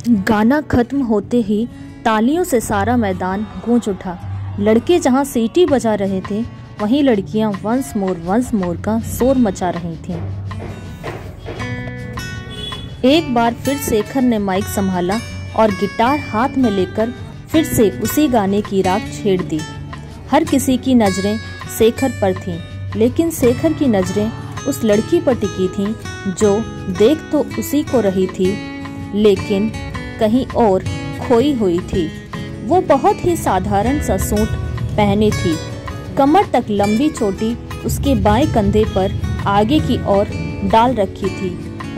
गाना खत्म होते ही तालियों से सारा मैदान गूंज उठा। लड़के जहां सीटी बजा रहे थे, वहीं लड़कियां वंस मोर का शोर मचा रही थीं। एक बार फिर शेखर ने माइक संभाला और गिटार हाथ में लेकर फिर से उसी गाने की राग छेड़ दी। हर किसी की नजरें शेखर पर थीं, लेकिन शेखर की नजरें उस लड़की पर टिकी थीं जो देख तो उसी को रही थी, लेकिन कहीं और खोई हुई थी। वो बहुत ही साधारण सा सूट पहने थी। कमर तक लंबी चोटी उसके बाएं कंधे पर आगे की ओर डाल रखी थी।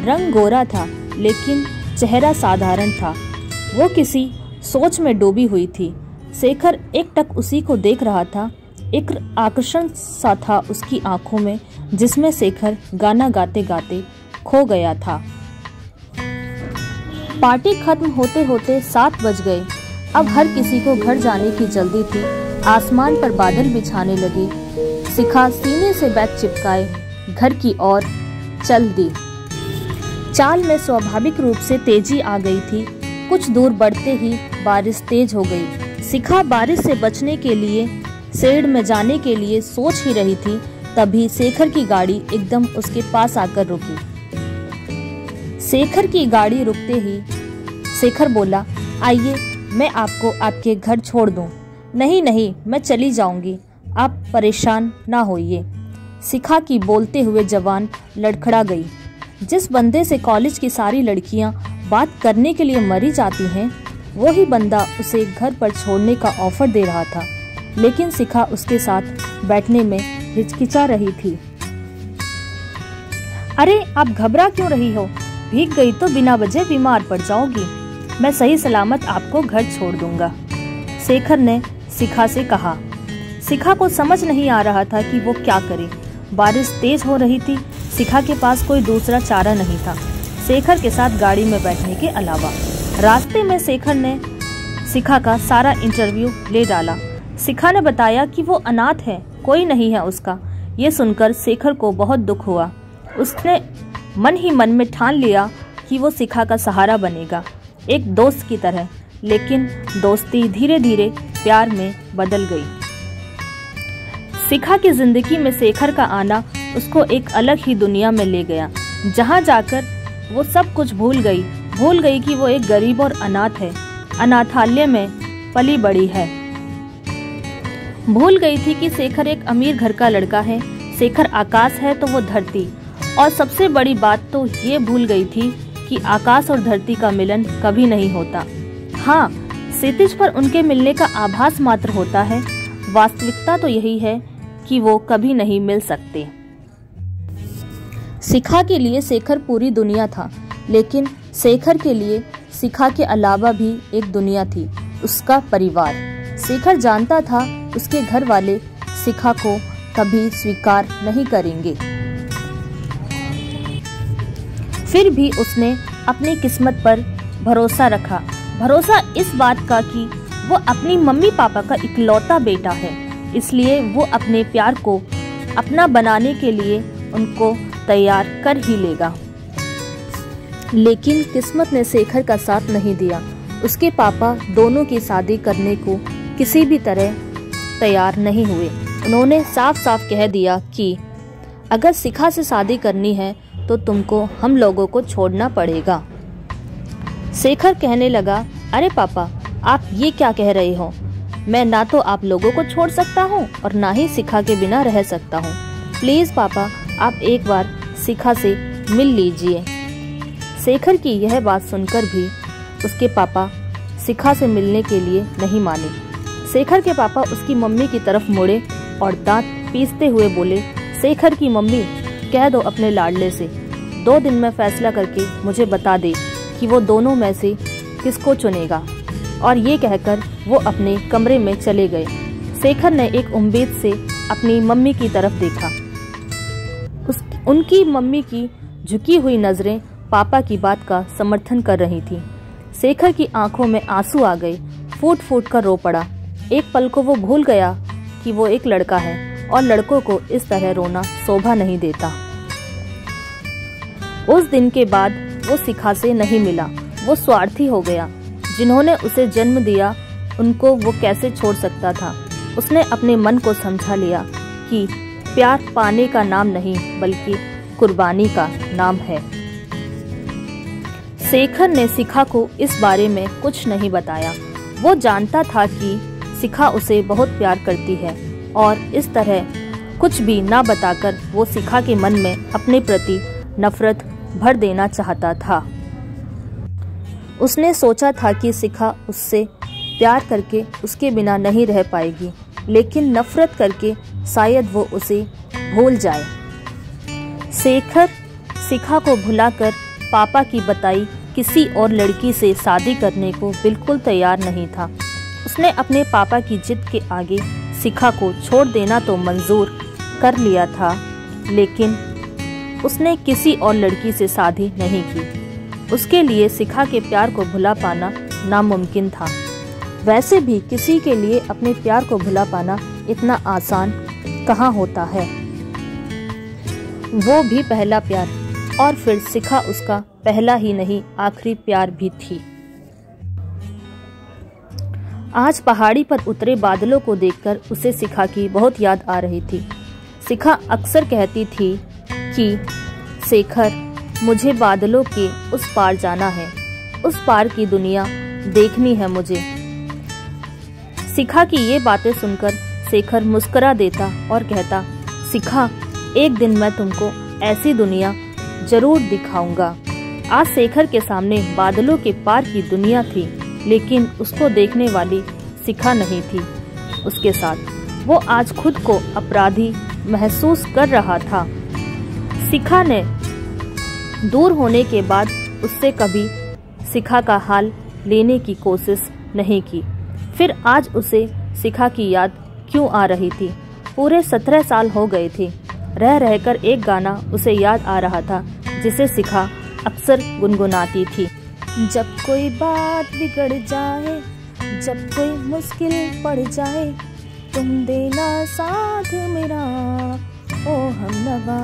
रंग गोरा था, लेकिन चेहरा साधारण था। वो किसी सोच में डूबी हुई थी। शेखर एकटक उसी को देख रहा था। एक आकर्षण सा था उसकी आंखों में, जिसमें शेखर गाना गाते गाते खो गया था। पार्टी खत्म होते होते 7 बज गए। अब हर किसी को घर जाने की जल्दी थी। आसमान पर बादल बिछाने लगे। शिखा सीने से बैग चिपकाए घर की ओर चल दी। चाल में स्वाभाविक रूप से तेजी आ गई थी। कुछ दूर बढ़ते ही बारिश तेज हो गई। शिखा बारिश से बचने के लिए शेड में जाने के लिए सोच ही रही थी, तभी शेखर की गाड़ी एकदम उसके पास आकर रुकी। शेखर की गाड़ी रुकते ही शेखर बोला, आइए मैं आपको आपके घर छोड़ दूं। नहीं नहीं, मैं चली जाऊंगी, आप परेशान ना होइए। शिखा की बोलते हुए जबान लड़खड़ा गई। जिस बंदे से कॉलेज की सारी लड़कियां बात करने के लिए मरी जाती हैं, वही बंदा उसे घर पर छोड़ने का ऑफर दे रहा था, लेकिन शिखा उसके साथ बैठने में हिचकिचा रही थी। अरे आप घबरा क्यों रही हो? भीग गई तो बिना वजह बीमार पड़ जाओगी। मैं सही सलामत आपको घर छोड़ दूंगा, शेखर ने शिखा से कहा। शिखा को समझ नहीं आ रहा था कि वो क्या करे। बारिश तेज हो रही थी। शिखा के पास कोई दूसरा चारा नहीं था शेखर के साथ गाड़ी में बैठने के अलावा। रास्ते में शेखर ने शिखा का सारा इंटरव्यू ले डाला। शिखा ने बताया कि वो अनाथ है, कोई नहीं है उसका। ये सुनकर शेखर को बहुत दुख हुआ। उसने मन ही मन में ठान लिया कि वो शिखा का सहारा बनेगा, एक दोस्त की तरह। लेकिन दोस्ती धीरे धीरे प्यार में बदल गई। शिखा की जिंदगी में शेखर का आना उसको एक अलग ही दुनिया में ले गया, जहां जाकर वो सब कुछ भूल गई कि वो एक गरीब और अनाथ है, अनाथालय में पली बड़ी है। भूल गई थी कि शेखर एक अमीर घर का लड़का है। शेखर आकाश है तो वो धरती। और सबसे बड़ी बात तो ये भूल गई थी कि आकाश और धरती का मिलन कभी नहीं होता। हाँ, क्षितिज पर उनके मिलने का आभास मात्र होता है। वास्तविकता तो यही है कि वो कभी नहीं मिल सकते। शिखा के लिए शेखर पूरी दुनिया था, लेकिन शेखर के लिए शिखा के अलावा भी एक दुनिया थी, उसका परिवार। शेखर जानता था उसके घर वाले शिखा को कभी स्वीकार नहीं करेंगे। फिर भी उसने अपनी किस्मत पर भरोसा रखा। भरोसा इस बात का कि वो अपनी मम्मी पापा का इकलौता बेटा है, इसलिए वो अपने प्यार को अपना बनाने के लिए उनको तैयार कर ही लेगा। लेकिन किस्मत ने शेखर का साथ नहीं दिया। उसके पापा दोनों की शादी करने को किसी भी तरह तैयार नहीं हुए। उन्होंने साफ साफ कह दिया कि अगर शिखा से शादी करनी है तो तुमको हम लोगों को छोड़ना पड़ेगा। शेखर कहने लगा, अरे पापा, आप ये क्या कह रहे हो? मैं ना तो आप लोगों को छोड़ सकता हूँ और ना ही शिखा के बिना रह सकता हूँ। प्लीज पापा, आप एक बार शिखा से मिल लीजिए। शेखर की यह बात सुनकर भी उसके पापा शिखा से मिलने के लिए नहीं माने। शेखर के पापा उसकी मम्मी की तरफ मुड़े और दांत पीसते हुए बोले, शेखर की मम्मी, कह दो अपने लाडले से 2 दिन में फैसला करके मुझे बता दे कि वो दोनों में से किसको चुनेगा। और ये कहकर वो अपने कमरे में चले गए। शेखर ने एक उम्मीद से अपनी मम्मी की तरफ देखा। उनकी मम्मी की झुकी हुई नजरें पापा की बात का समर्थन कर रही थी। शेखर की आंखों में आंसू आ गए। फूट फूट कर रो पड़ा। एक पल को वो भूल गया कि वो एक लड़का है और लड़कों को इस तरह रोना शोभा नहीं देता। उस दिन के बाद वो शिखा से नहीं मिला। वो स्वार्थी हो गया। जिन्होंने उसे जन्म दिया उनको वो कैसे छोड़ सकता था। उसने अपने मन को समझा लिया कि प्यार पाने का नाम नहीं बल्कि कुर्बानी का नाम है। शेखर ने शिखा को इस बारे में कुछ नहीं बताया। वो जानता था कि शिखा उसे बहुत प्यार करती है और इस तरह कुछ भी ना बताकर वो शिखा के मन में अपने प्रति नफरत भर देना चाहता था। उसने सोचा था कि शिखा उससे प्यार करके उसके बिना नहीं रह पाएगी, लेकिन नफरत करके शायद वो उसे भूल जाए। शेखर शिखा को भुलाकर पापा की बताई किसी और लड़की से शादी करने को बिल्कुल तैयार नहीं था। उसने अपने पापा की जिद के आगे शिखा को छोड़ देना तो मंजूर कर लिया था, लेकिन उसने किसी और लड़की से शादी नहीं की। उसके लिए शिखा के प्यार को भुला पाना नामुमकिन था। वैसे भी किसी के लिए अपने प्यार को भुला पाना इतना आसान कहाँ होता है। वो भी पहला प्यार, और फिर शिखा उसका पहला ही नहीं आखिरी प्यार भी थी। आज पहाड़ी पर उतरे बादलों को देखकर उसे शिखा की बहुत याद आ रही थी। शिखा अक्सर कहती थी कि शेखर, मुझे बादलों के उस पार जाना है, उस पार की दुनिया देखनी है मुझे। शिखा की ये बातें सुनकर शेखर मुस्कुरा देता और कहता, शिखा, एक दिन मैं तुमको ऐसी दुनिया जरूर दिखाऊंगा। आज शेखर के सामने बादलों के पार की दुनिया थी, लेकिन उसको देखने वाली शिखा नहीं थी उसके साथ। वो आज खुद को अपराधी महसूस कर रहा था। शिखा ने दूर होने के बाद उससे कभी शिखा का हाल लेने की कोशिश नहीं की। फिर आज उसे शिखा की याद क्यों आ रही थी? पूरे 17 साल हो गए थे। रह रहकर एक गाना उसे याद आ रहा था जिसे शिखा अक्सर गुनगुनाती थी। जब कोई बात बिगड़ जाए, जब कोई मुश्किल पड़ जाए, तुम देना साथ मेरा ओ हमनवा।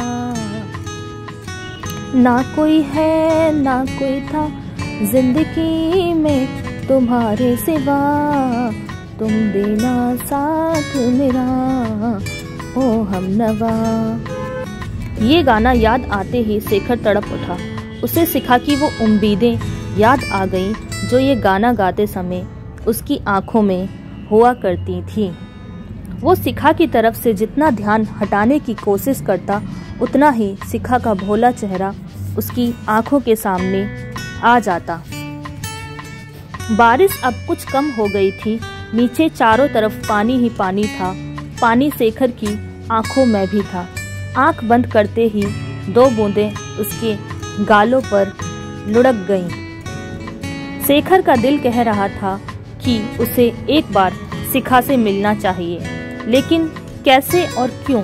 ना कोई है ना कोई था जिंदगी में तुम्हारे सिवा, तुम देना साथ मेरा ओ हमनवा। ये गाना याद आते ही शेखर तड़प उठा। उसे शिखा की वो उम्मीदें याद आ गईं जो ये गाना गाते समय उसकी आंखों में हुआ करती थी। वो शिखा की तरफ से जितना ध्यान हटाने की कोशिश करता, उतना ही शिखा का भोला चेहरा उसकी आंखों के सामने आ जाता। बारिश अब कुछ कम हो गई थी। नीचे चारों तरफ पानी ही पानी था। पानी शेखर की आंखों में भी था। आंख बंद करते ही 2 बूंदें उसके गालों पर लुढ़क गईं। शेखर का दिल कह रहा था कि उसे एक बार शिखा से मिलना चाहिए, लेकिन कैसे और क्यों,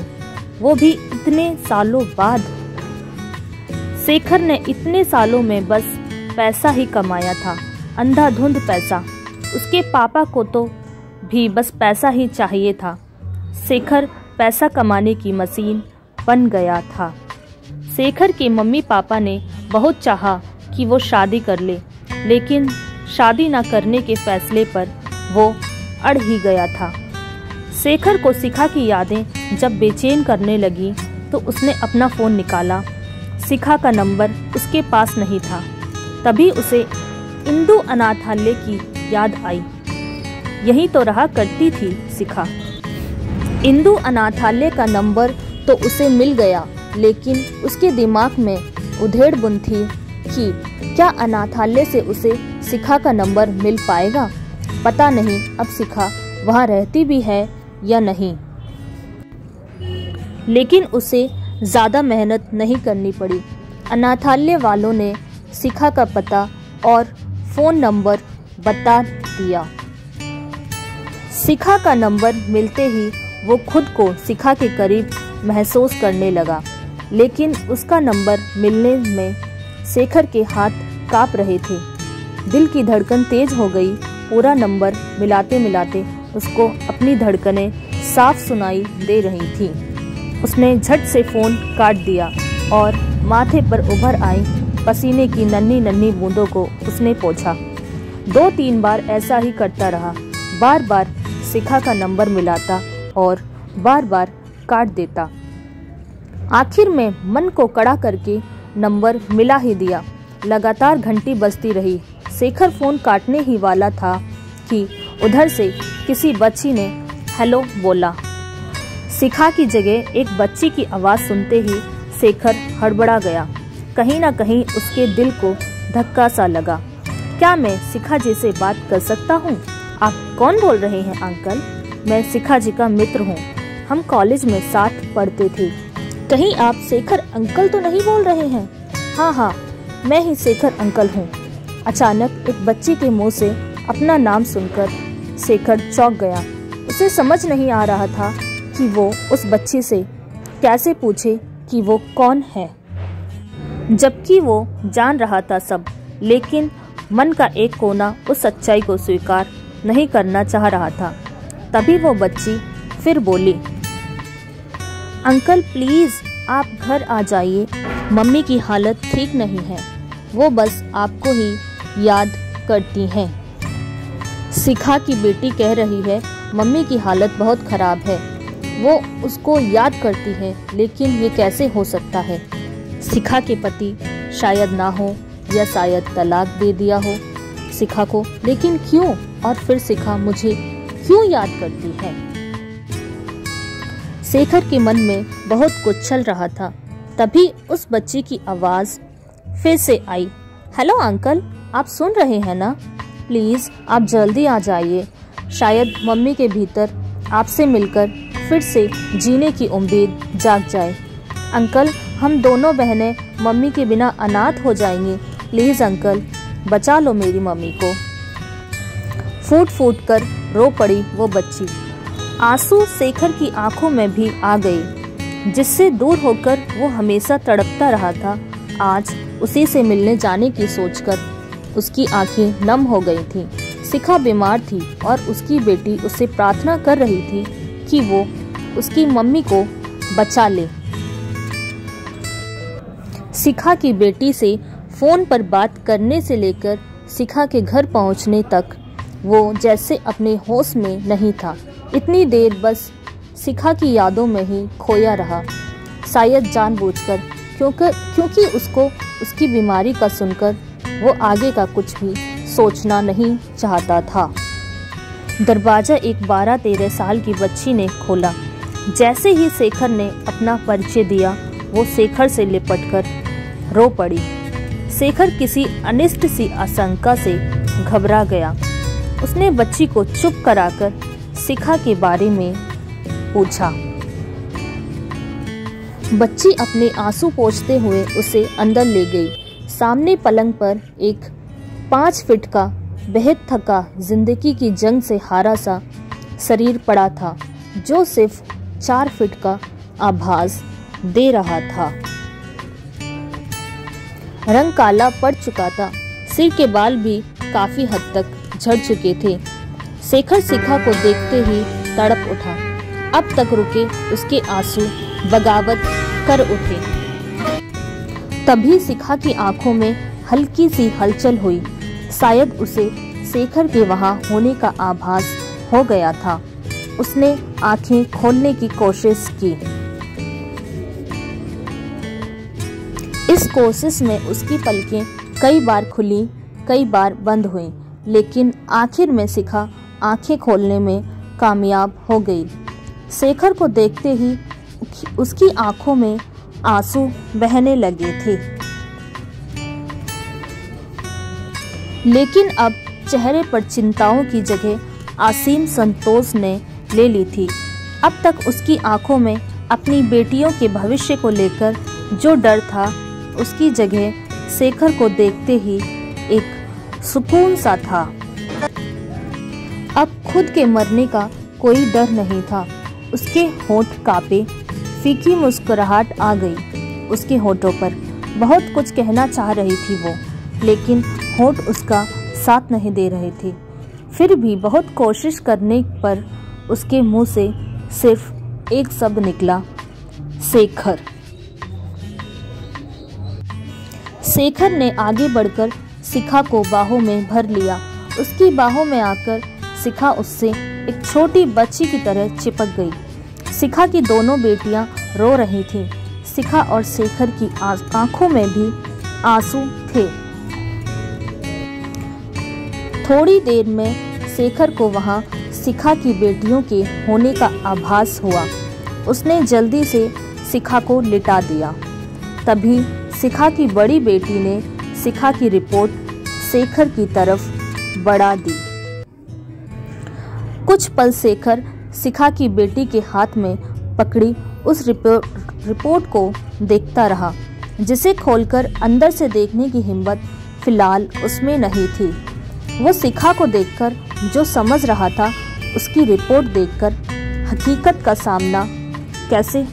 वो भी इतने सालों बाद। शेखर ने इतने सालों में बस पैसा ही कमाया था, अंधाधुंध पैसा। उसके पापा को तो भी बस पैसा ही चाहिए था। शेखर पैसा कमाने की मशीन बन गया था। शेखर के मम्मी पापा ने बहुत चाहा कि वो शादी कर ले, लेकिन शादी न करने के फैसले पर वो अड़ ही गया था। शेखर को शिखा की यादें जब बेचैन करने लगी तो उसने अपना फ़ोन निकाला। शिखा का नंबर उसके पास नहीं था। तभी उसे इंदु अनाथालय की याद आई। यहीं तो रहा करती थी शिखा। इंदु अनाथालय का नंबर तो उसे मिल गया, लेकिन उसके दिमाग में उधेड़-बुन थी कि क्या अनाथालय से उसे शिखा का नंबर मिल पाएगा। पता नहीं अब शिखा वहाँ रहती भी है या नहीं। लेकिन उसे ज़्यादा मेहनत नहीं करनी पड़ी। अनाथालय वालों ने शिखा का पता और फ़ोन नंबर बता दिया। शिखा का नंबर मिलते ही वो खुद को शिखा के करीब महसूस करने लगा, लेकिन उसका नंबर मिलने में शेखर के हाथ काँप रहे थे। दिल की धड़कन तेज हो गई। पूरा नंबर मिलाते मिलाते उसको अपनी धड़कनें साफ सुनाई दे रही थी। उसने झट से फ़ोन काट दिया और माथे पर उभर आई पसीने की नन्ही नन्ही बूंदों को उसने पोंछा। 2-3 बार ऐसा ही करता रहा। बार बार शिखा का नंबर मिलाता और बार बार काट देता। आखिर में मन को कड़ा करके नंबर मिला ही दिया। लगातार घंटी बजती रही। शेखर फोन काटने ही वाला था कि उधर से किसी बच्ची ने हेलो बोला। शिखा की जगह एक बच्ची की आवाज़ सुनते ही शेखर हड़बड़ा गया। कहीं ना कहीं उसके दिल को धक्का सा लगा। क्या मैं शिखा जी से बात कर सकता हूँ? आप कौन बोल रहे हैं अंकल? मैं शिखा जी का मित्र हूँ। हम कॉलेज में साथ पढ़ते थे। कहीं आप शेखर अंकल तो नहीं बोल रहे हैं? हाँ, मैं ही शेखर अंकल हूँ। अचानक एक बच्ची के मुंह से अपना नाम सुनकर शेखर चौंक गया। उसे समझ नहीं आ रहा था कि वो उस बच्ची से कैसे पूछे कि वो कौन है, जबकि वो जान रहा था सब, लेकिन मन का एक कोना उस सच्चाई को स्वीकार नहीं करना चाह रहा था। तभी वो बच्ची फिर बोली, अंकल प्लीज आप घर आ जाइए, मम्मी की हालत ठीक नहीं है, वो बस आपको ही याद करती हैं। शिखा की बेटी कह रही है मम्मी की हालत बहुत खराब है, वो उसको याद करती है, लेकिन ये कैसे हो सकता है? शिखा के पति शायद ना हो या शायद तलाक दे दिया हो शिखा को, लेकिन क्यों? और फिर शिखा मुझे क्यों याद करती है? शेखर के मन में बहुत कुछ चल रहा था। तभी उस बच्ची की आवाज़ फिर से आई, हेलो अंकल, आप सुन रहे हैं ना? प्लीज़ आप जल्दी आ जाइए, शायद मम्मी के भीतर आपसे मिलकर फिर से जीने की उम्मीद जाग जाए। अंकल, हम दोनों बहनें मम्मी के बिना अनाथ हो जाएंगी, प्लीज़ अंकल बचा लो मेरी मम्मी को। फूट फूट कर रो पड़ी वो बच्ची। आंसू शेखर की आंखों में भी आ गए। जिससे दूर होकर वो हमेशा तड़पता रहा था, आज उसी से मिलने जाने की सोचकर उसकी आंखें नम हो गई थीं। शिखा बीमार थी और उसकी बेटी उससे प्रार्थना कर रही थी कि वो उसकी मम्मी को बचा ले। शिखा की बेटी से फोन पर बात करने से लेकर शिखा के घर पहुंचने तक वो जैसे अपने होश में नहीं था। इतनी देर बस शिखा की यादों में ही खोया रहा, शायद जानबूझकर, क्योंकि उसको उसकी बीमारी का सुनकर वो आगे का कुछ भी सोचना नहीं चाहता था। दरवाजा एक 12-13 साल की बच्ची ने खोला। जैसे ही शेखर ने अपना परिचय दिया, वो शेखर से लिपटकर रो पड़ी। शेखर किसी अनिष्ट सी आशंका से घबरा गया। उसने बच्ची को चुप कराकर शिखा के बारे में पूछा। बच्ची अपने आंसू पोंछते हुए उसे अंदर ले गई। सामने पलंग पर एक 5 फीट का बेहद थका, जिंदगी की जंग से हारा सा शरीर पड़ा था, जो सिर्फ 4 फीट का आभास दे रहा था। रंग काला पड़ चुका था, सिर के बाल भी काफी हद तक झड़ चुके थे। शेखर शिखा को देखते ही तड़प उठा। अब तक रुके उसके आंसू बगावत कर उठे। तभी शिखा की आंखों में हल्की सी हलचल हुई। शायद उसे शेखर के वहां होने का आभास हो गया था। उसने आंखें खोलने की कोशिश की। इस कोशिश में उसकी पलकें कई बार खुली, कई बार बंद हुई, लेकिन आखिर में शिखा आंखें खोलने में कामयाब हो गई। शेखर को देखते ही उसकी आंखों में आंसू बहने लगे थे, लेकिन अब चेहरे पर चिंताओं की जगह असीम संतोष ने ले ली थी। अब तक उसकी आंखों में अपनी बेटियों के भविष्य को लेकर जो डर था, उसकी जगह शेखर को देखते ही एक सुकून सा था। अब खुद के मरने का कोई डर नहीं था। उसके होंठ कांपे, फीकी मुस्कुराहट आ गई उसके होठों पर। बहुत कुछ कहना चाह रही थी वो, लेकिन होंठ उसका साथ नहीं दे रहे थे। फिर भी बहुत कोशिश करने पर उसके मुंह से सिर्फ एक शब्द निकला, शेखर। शेखर ने आगे बढ़कर शिखा को बाहों में भर लिया। उसकी बाहों में आकर शिखा उससे एक छोटी बच्ची की तरह चिपक गई। शिखा की दोनों बेटियां रो रही थीं। शिखा और शेखर की आंखों में भी आंसू थे। थोड़ी देर में शेखर को वहां शिखा की बेटियों के होने का आभास हुआ। उसने जल्दी से शिखा को लिटा दिया। तभी शिखा की बड़ी बेटी ने शिखा की रिपोर्ट शेखर की तरफ बढ़ा दी। कुछ पल शेखर शिखा की बेटी के हाथ में पकड़ी उस रिपोर्ट को देखता रहा, जिसे खोलकर अंदर से देखने की हिम्मत फिलहाल उसमें नहीं थी। वो शिखा को देखकर जो समझ रहा था, उसकी रिपोर्ट देखकर हकीकत का सामना कैसे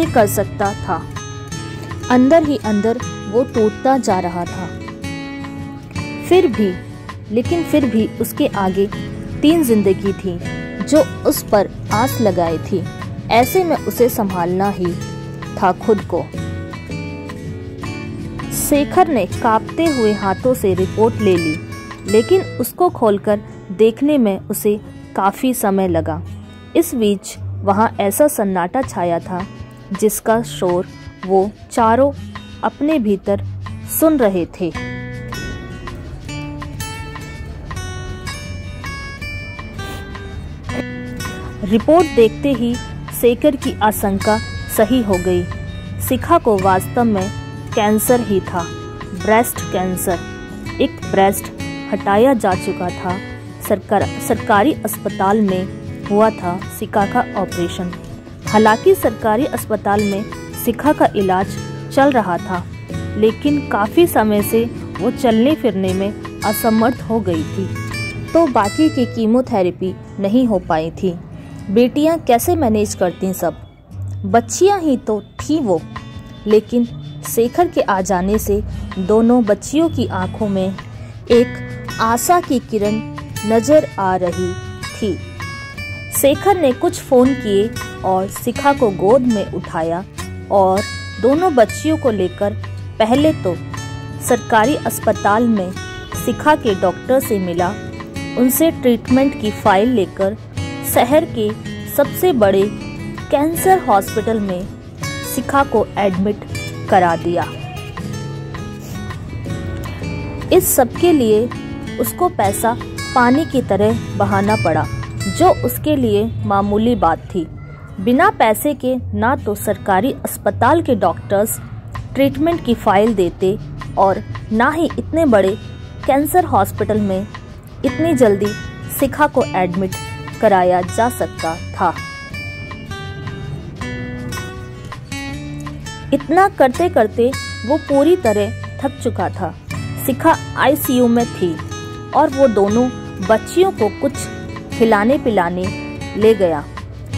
कर सकता था। अंदर ही अंदर वो टूटता जा रहा था। फिर भी उसके आगे 3 जिंदगी थी जो उस पर आस लगाई थी। ऐसे में उसे संभालना ही था खुद को। शेखर ने कांपते हुए हाथों से रिपोर्ट ले ली, लेकिन उसको खोलकर देखने में उसे काफी समय लगा। इस बीच वहां ऐसा सन्नाटा छाया था जिसका शोर वो चारों अपने भीतर सुन रहे थे। रिपोर्ट देखते ही शेखर की आशंका सही हो गई। शिखा को वास्तव में कैंसर ही था, ब्रेस्ट कैंसर। एक ब्रेस्ट हटाया जा चुका था। सरकारी अस्पताल में हुआ था शिखा का ऑपरेशन। हालांकि सरकारी अस्पताल में शिखा का इलाज चल रहा था, लेकिन काफ़ी समय से वो चलने फिरने में असमर्थ हो गई थी, तो बाकी की कीमोथेरेपी नहीं हो पाई थी। बेटियां कैसे मैनेज करती सब, बच्चियां ही तो थी वो। लेकिन शेखर के आ जाने से दोनों बच्चियों की आंखों में एक आशा की किरण नजर आ रही थी। शेखर ने कुछ फोन किए और शिखा को गोद में उठाया और दोनों बच्चियों को लेकर पहले तो सरकारी अस्पताल में शिखा के डॉक्टर से मिला। उनसे ट्रीटमेंट की फाइल लेकर शहर के सबसे बड़े कैंसर हॉस्पिटल में शिखा को एडमिट करा दिया। इस सब के लिए उसको पैसा पानी की तरह बहाना पड़ा, जो उसके लिए मामूली बात थी। बिना पैसे के ना तो सरकारी अस्पताल के डॉक्टर्स ट्रीटमेंट की फाइल देते और ना ही इतने बड़े कैंसर हॉस्पिटल में इतनी जल्दी शिखा को एडमिट कराया जा सकता था। इतना करते करते वो पूरी तरह थक चुका था। शिखा आईसीयू में थी और वो दोनों बच्चियों को कुछ खिलाने पिलाने ले गया,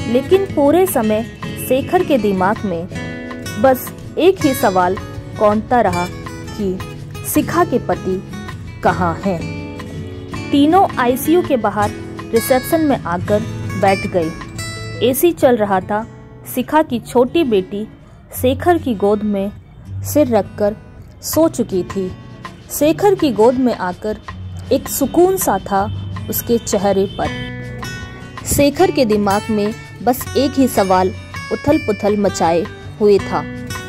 लेकिन पूरे समय शेखर के दिमाग में बस एक ही सवाल कौंधता रहा कि शिखा के पति कहाँ हैं। तीनों आईसीयू के बाहर रिसेप्शन में आकर बैठ गई। एसी चल रहा था। शिखा की छोटी बेटी शेखर की गोद में सिर रखकर सो चुकी थी। शेखर की गोद में आकर एक सुकून सा था उसके चेहरे पर। शेखर के दिमाग में बस एक ही सवाल उथल पुथल मचाए हुए था।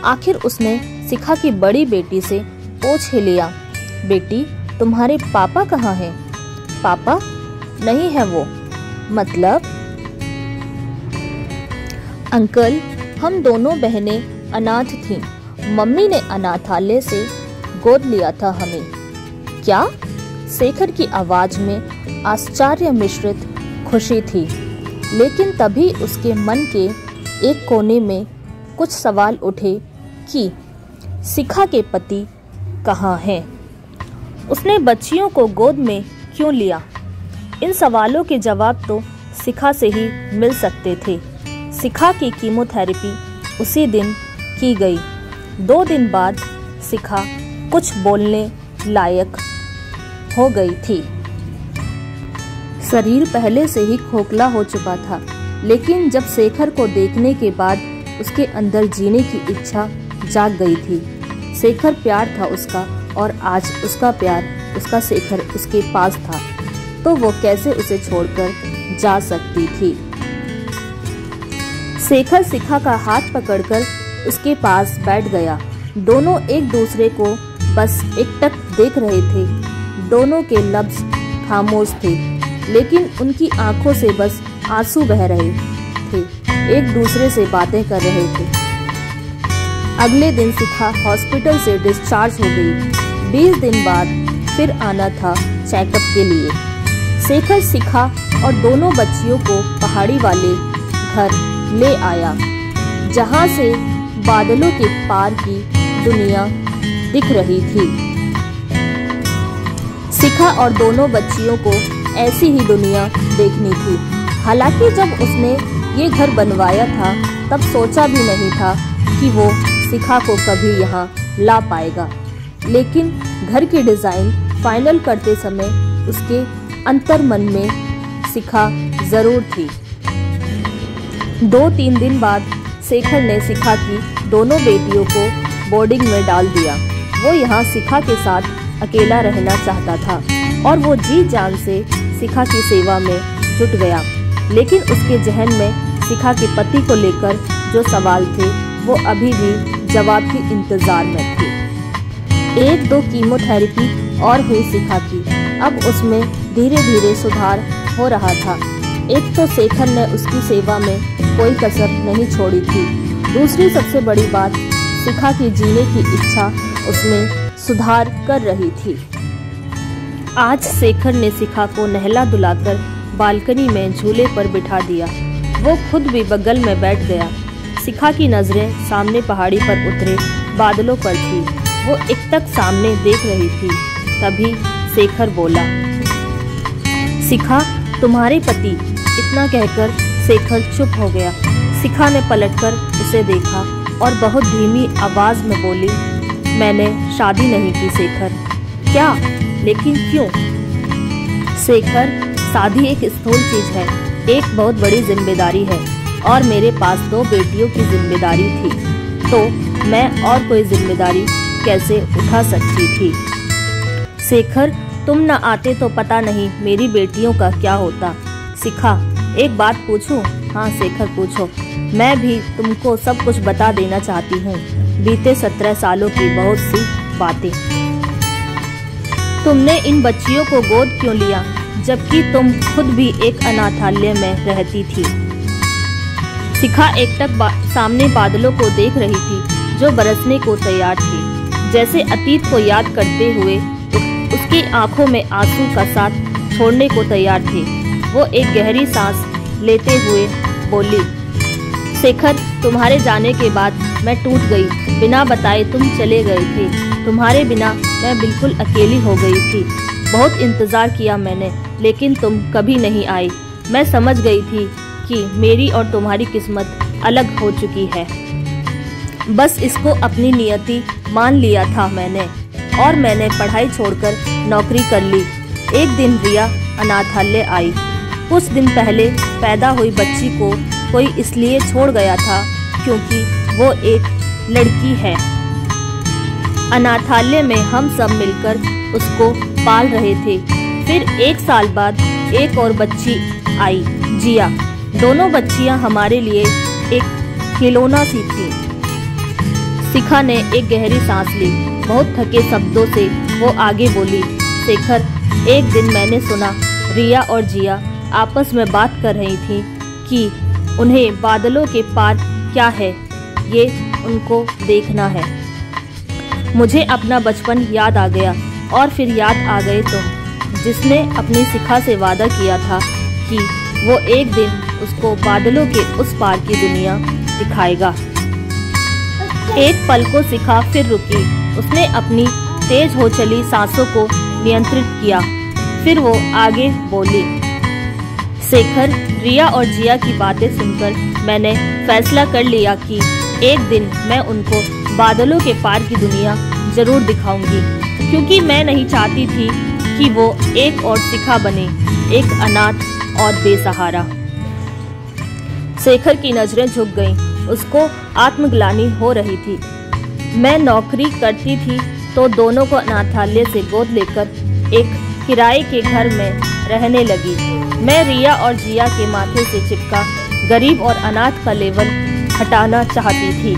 आखिर उसने शिखा की बड़ी बेटी से पूछ ही लिया, बेटी तुम्हारे पापा कहाँ हैं? पापा नहीं है वो। मतलब? अंकल, हम दोनों बहनें अनाथ थीं। मम्मी ने अनाथालय से गोद लिया था हमें। क्या? शेखर की आवाज में आश्चर्य मिश्रित खुशी थी, लेकिन तभी उसके मन के एक कोने में कुछ सवाल उठे कि शिखा के पति कहाँ हैं? उसने बच्चियों को गोद में क्यों लिया? इन सवालों के जवाब तो शिखा से ही मिल सकते थे। शिखा की कीमोथेरेपी उसी दिन की गई। 2 दिन बाद शिखा कुछ बोलने लायक हो गई थी। शरीर पहले से ही खोखला हो चुका था, लेकिन जब शेखर को देखने के बाद उसके अंदर जीने की इच्छा जाग गई थी। शेखर प्यार था उसका और आज उसका प्यार, उसका शेखर उसके पास था, तो वो कैसे उसे छोड़कर जा सकती थी। शेखर शिखा का हाथ पकड़कर उसके पास बैठ गया। दोनों एक दूसरे को बस एकटक देख रहे थे। दोनों के लफ्ज खामोश थे, लेकिन उनकी आंखों से बस आंसू बह रहे थे। एक दूसरे से बातें कर रहे थे। अगले दिन शिखा हॉस्पिटल से डिस्चार्ज हो गई। 20 दिन बाद फिर आना था चेकअप के लिए। शेखर शिखा और दोनों बच्चियों को पहाड़ी वाले घर ले आया, जहां से बादलों के पार की दुनिया दिख रही थी। शिखा और दोनों बच्चियों को ऐसी ही दुनिया देखनी थी। हालांकि जब उसने ये घर बनवाया था तब सोचा भी नहीं था कि वो शिखा को कभी यहाँ ला पाएगा, लेकिन घर की डिज़ाइन फाइनल करते समय उसके अंतर्मन में शिखा जरूर थी। 2-3 दिन बाद शेखर ने शिखा की दोनों बेटियों को बोर्डिंग में डाल दिया। वो यहाँ शिखा के साथ अकेला रहना चाहता था और वो जी जान से शिखा की सेवा में जुट गया, लेकिन उसके जहन में शिखा के पति को लेकर जो सवाल थे वो अभी भी जवाब के इंतजार में थे। 1-2 कीमोथेरेपी और हुई शिखा की। अब उसमें धीरे धीरे सुधार हो रहा था। एक तो शेखर ने उसकी सेवा में कोई कसर नहीं छोड़ी थी। दूसरी सबसे बड़ी बात, शिखा की जीने की इच्छा उसमें सुधार कर रही थी। आज शेखर ने शिखा को नहला धुलाकर बालकनी में झूले पर बिठा दिया। वो खुद भी बगल में बैठ गया। शिखा की नजरें सामने पहाड़ी पर उतरे बादलों पर थी। वो एकटक सामने देख रही थी। तभी शेखर बोला, शिखा, तुम्हारे पति। इतना कहकर शेखर चुप हो गया। शिखा ने पलटकर उसे देखा और बहुत धीमी आवाज में बोली, मैंने शादी नहीं की शेखर। क्या? लेकिन क्यों? शेखर, शादी एक स्थूल चीज है, एक बहुत बड़ी जिम्मेदारी है और मेरे पास 2 बेटियों की जिम्मेदारी थी, तो मैं और कोई जिम्मेदारी कैसे उठा सकती थी? शेखर, तुम न आते तो पता नहीं मेरी बेटियों का क्या होता। शिखा, एक बात पूछूं? हाँ शेखर, पूछो। मैं भी तुमको सब कुछ बता देना चाहती हूँ, बीते 17 सालों की बहुत सी बातें। तुमने इन बच्चियों को गोद क्यों लिया, जबकि तुम खुद भी एक अनाथालय में रहती थी? शिखा एकटक सामने बादलों को देख रही थी जो बरसने को तैयार थी। जैसे अतीत को याद करते हुए उसकी आंखों में आंसू का साथ छोड़ने को तैयार थे। वो एक गहरी सांस लेते हुए बोली, शेखर, तुम्हारे जाने के बाद मैं टूट गई। बिना बताए तुम चले गए थे। तुम्हारे बिना मैं बिल्कुल अकेली हो गई थी। बहुत इंतजार किया मैंने, लेकिन तुम कभी नहीं आई। मैं समझ गई थी कि मेरी और तुम्हारी किस्मत अलग हो चुकी है। बस इसको अपनी नियति मान लिया था मैंने, और मैंने पढ़ाई छोड़कर नौकरी कर ली। एक दिन रिया अनाथालय आई। कुछ दिन पहले पैदा हुई बच्ची को कोई इसलिए छोड़ गया था क्योंकि वो एक लड़की है। अनाथालय में हम सब मिलकर उसको पाल रहे थे। फिर 1 साल बाद एक और बच्ची आई, जिया। दोनों बच्चियां हमारे लिए एक खिलौना सी थी। शिखा ने एक गहरी सांस ली। बहुत थके शब्दों से वो आगे बोली, शेखर, एक दिन मैंने सुना रिया और जिया आपस में बात कर रही थी कि उन्हें बादलों के पार क्या है ये उनको देखना है। मुझे अपना बचपन याद आ गया और फिर याद आ गए तुम, जिसने अपनी शिखा से वादा किया था कि वो एक दिन उसको बादलों के उस पार की दुनिया दिखाएगा। एक पल को शिखा फिर रुकी। उसने अपनी तेज हो चली सांसों को नियंत्रित किया। फिर वो आगे बोली, शेखर, रिया और जिया की बातें सुनकर मैंने फैसला कर लिया कि एक दिन मैं उनको बादलों के पार की दुनिया जरूर दिखाऊंगी, क्योंकि मैं नहीं चाहती थी कि वो एक और शिखा बने, एक अनाथ और बेसहारा। शेखर की नजरें झुक गईं। उसको आत्मग्लानि हो रही थी। मैं नौकरी करती थी तो दोनों को अनाथालय से गोद लेकर एक किराए के घर में रहने लगी। मैं रिया और जिया के माथे से चिपका गरीब और अनाथ का लेबल हटाना चाहती थी,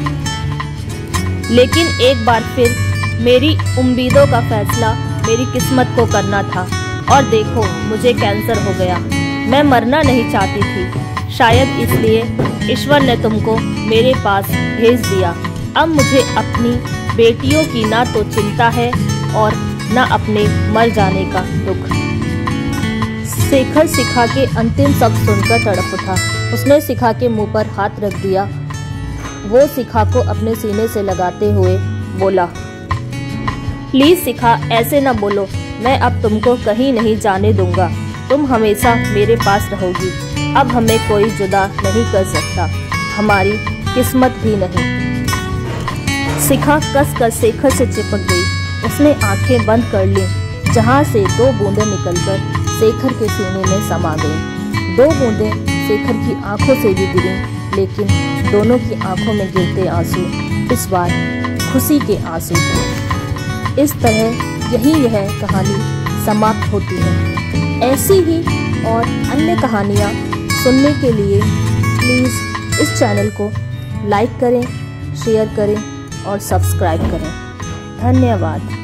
लेकिन एक बार फिर मेरी उम्मीदों का फैसला मेरी किस्मत को करना था और देखो मुझे कैंसर हो गया। मैं मरना नहीं चाहती थी, शायद इसलिए ईश्वर ने तुमको मेरे पास भेज दिया। अब मुझे अपनी बेटियों की ना तो चिंता है और ना अपने मर जाने का दुख। शेखर शिखा के अंतिम शब्द सुनकर तड़प उठा। उसने शिखा के मुंह पर हाथ रख दिया। वो शिखा को अपने सीने से लगाते हुए बोला, प्लीज शिखा, ऐसे ना बोलो। मैं अब तुमको कहीं नहीं जाने दूंगा। तुम हमेशा मेरे पास रहोगी। अब हमें कोई जुदा नहीं कर सकता, हमारी किस्मत भी नहीं। शिखा कसकर शेखर से चिपक गई। उसने आंखें बंद कर ली, जहां से 2 बूंदें निकलकर शेखर के सीने में समा गईं। 2 बूंदें शेखर की आंखों से भी गिरी, लेकिन दोनों की आंखों में गिरते आंसू इस बार खुशी के आंसू थे। इस तरह यह कहानी समाप्त होती है। ऐसी ही और अन्य कहानियाँ सुनने के लिए प्लीज़ इस चैनल को लाइक करें, शेयर करें और सब्सक्राइब करें। धन्यवाद।